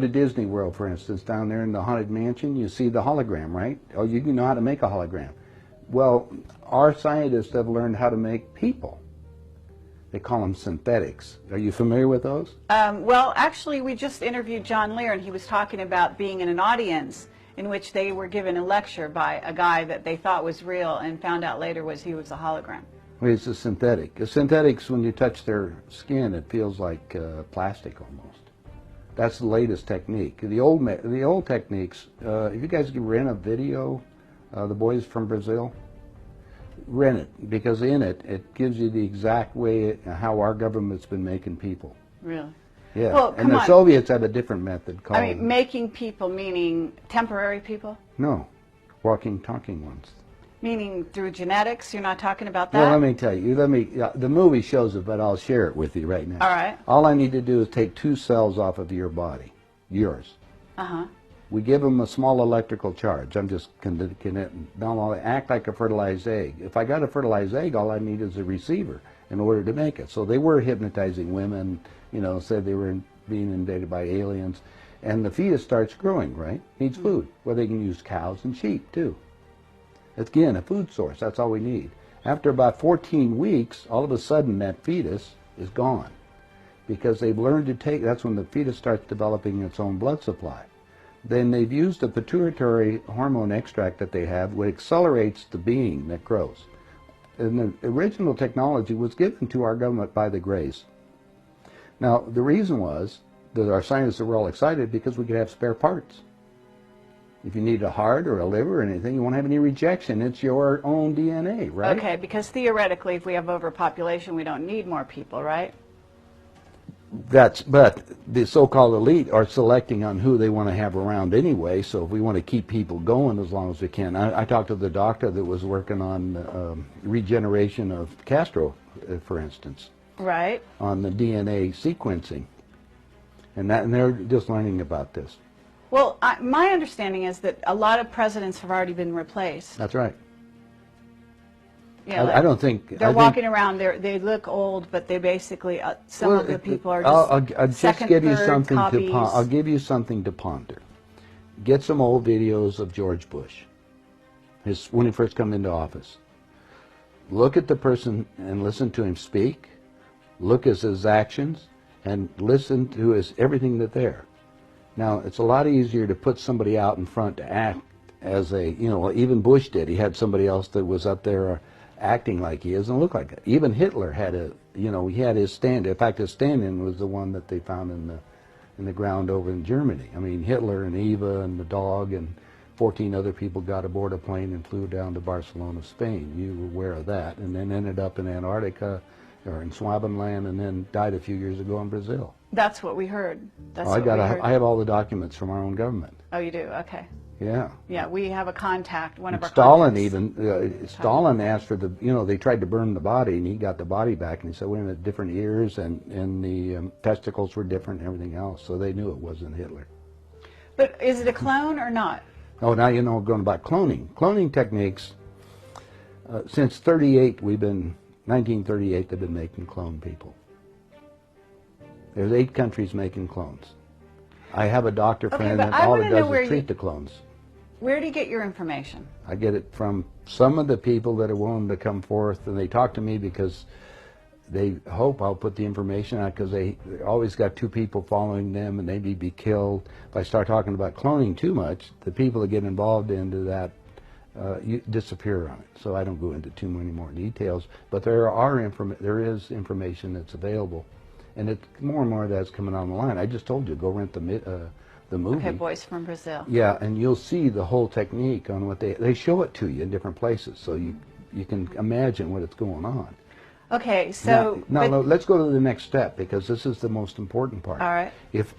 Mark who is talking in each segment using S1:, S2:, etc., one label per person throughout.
S1: To Disney World, for instance, down there in the Haunted Mansion, you see the hologram, right? Oh, you know how to make a hologram. Well, our scientists have learned how to make people. They call them synthetics. Are you familiar with those?
S2: Well, actually, we just interviewed John Lear, and he was talking about being in an audience in which they were given a lecture by a guy that they thought was real and found out later he was a hologram.
S1: Well, it's a synthetic. The synthetics, when you touch their skin, it feels like plastic almost. That's the latest technique. The old techniques, if you guys can rent a video, the boys from Brazil, rent it, because in it, it gives you the exact way how our government's been making people.
S2: Really?
S1: Yeah,
S2: well,
S1: and the Soviets have a different method called...
S2: I mean, making people meaning temporary people?
S1: No, walking, talking ones.
S2: Meaning through genetics? You're not talking about that?
S1: Well, let me tell you. The movie shows it, but I'll share it with you right now.
S2: All right.
S1: All I need to do is take 2 cells off of your body, yours.
S2: Uh-huh.
S1: We give them a small electrical charge. I'm just they'll act like a fertilized egg. If I got a fertilized egg, all I need is a receiver in order to make it. So they were hypnotizing women, you know, said they were being invaded by aliens. And the fetus starts growing, right? Needs food. Well, they can use cows and sheep, too. Again, a food source, that's all we need. After about 14 weeks, all of a sudden that fetus is gone because they've learned to take, that's when the fetus starts developing its own blood supply. Then they've used a pituitary hormone extract that they have, which accelerates the being that grows. And the original technology was given to our government by the Greys. Now, the reason was that our scientists were all excited because we could have spare parts. If you need a heart or a liver or anything, you won't have any rejection. It's your own DNA, right?
S2: Okay, because theoretically, if we have overpopulation, we don't need more people, right?
S1: But the so-called elite are selecting on who they want to have around anyway, so if we want to keep people going as long as we can. I talked to the doctor that was working on regeneration of Castro, for instance.
S2: Right. On
S1: the DNA sequencing. And they're just learning about this.
S2: Well, my understanding is that a lot of presidents have already been replaced.
S1: That's right.
S2: Yeah,
S1: I don't think...
S2: They're walking around, they look old, but they basically, some of the people are just
S1: I'll just give you something
S2: copies.
S1: I'll give you something to ponder. Get some old videos of George Bush, when he first came into office. Look at the person and listen to him speak. Look at his actions and listen to everything that's there. Now, it's a lot easier to put somebody out in front to act as a, you know, even Bush did. He had somebody else that was up there acting like he is and look like it. Even Hitler had he had his stand. In fact, his stand-in was the one that they found in the ground over in Germany. I mean, Hitler and Eva and the dog and 14 other people got aboard a plane and flew down to Barcelona, Spain. You were aware of that. And then ended up in Antarctica or in Swabenland and then died a few years ago in Brazil.
S2: That's what we heard.
S1: I have all the documents from our own government.
S2: Oh, you do? Okay.
S1: Yeah.
S2: Yeah, we have a contact, one of our
S1: Stalin
S2: contacts.
S1: Stalin asked for they tried to burn the body, and he got the body back, and he said, wait a minute, different ears, and the testicles were different and everything else, so they knew it wasn't Hitler.
S2: But is it a clone or not?
S1: Oh, now you know we're going about cloning. Cloning techniques, since 1938, they've been making clone people. There's 8 countries making clones. I have a doctor friend that all it does is treat the clones.
S2: Where do you get your information?
S1: I get it from some of the people that are willing to come forth, and they talk to me because they hope I'll put the information out because they always got 2 people following them and they may be killed. If I start talking about cloning too much, the people that get involved into that disappear on it. So I don't go into too many more details, but there is information that's available. And more and more of that's coming on the line. I just told you, go rent the movie.
S2: Okay, Boys from Brazil.
S1: Yeah, and you'll see the whole technique on what they show it to you in different places, so you can imagine what it's going on.
S2: Okay, so...
S1: Now let's go to the next step, because this is the most important part.
S2: All right.
S1: If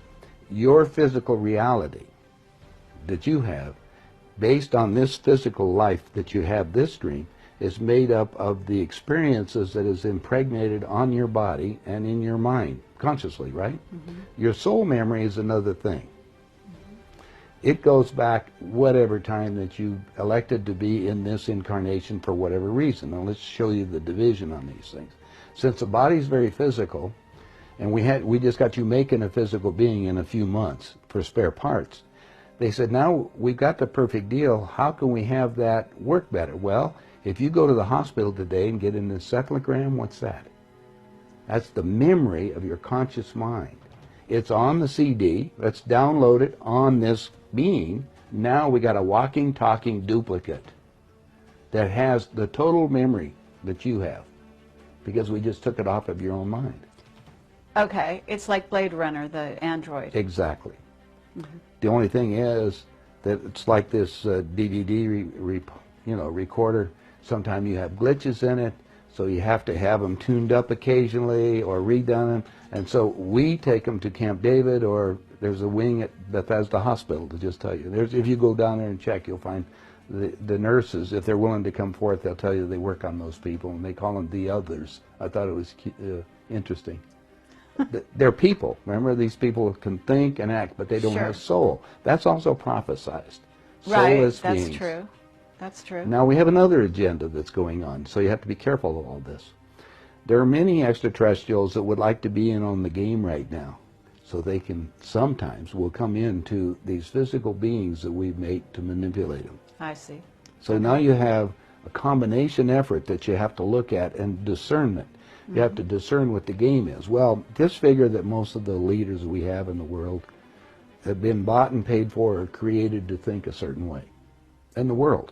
S1: your physical reality that you have, based on this physical life that you have, this dream, is made up of the experiences that is impregnated on your body and in your mind, consciously, right? Mm-hmm. Your soul memory is another thing. Mm-hmm. It goes back whatever time that you elected to be in this incarnation for whatever reason. Now let's show you the division on these things. Since the body is very physical, and we just got you making a physical being in a few months for spare parts. They said, now we've got the perfect deal. How can we have that work better? Well, if you go to the hospital today and get an encephalogram, what's that? That's the memory of your conscious mind. It's on the CD. Let's download it on this being. Now we got a walking, talking duplicate that has the total memory that you have, because we just took it off of your own mind.
S2: Okay, it's like Blade Runner, the android.
S1: Exactly. The only thing is that it's like this DVD recorder. Sometimes you have glitches in it, so you have to have them tuned up occasionally or redone. And so we take them to Camp David, or there's a wing at Bethesda Hospital, to just tell you. If you go down there and check, you'll find the nurses, if they're willing to come forth, they'll tell you they work on those people, and they call them the others. I thought it was interesting. They're people. Remember, these people can think and act, but they don't have soul. That's also prophesized. Soulless
S2: that's
S1: beings.
S2: true. That's true.
S1: Now we have another agenda that's going on, so you have to be careful of all this. There are many extraterrestrials that would like to be in on the game right now, so they can sometimes will come into these physical beings that we've made to manipulate them.
S2: I see.
S1: So now you have a combination effort that you have to look at, and discernment. You have to discern what the game is. Well, just figure that most of the leaders we have in the world have been bought and paid for or created to think a certain way in the world.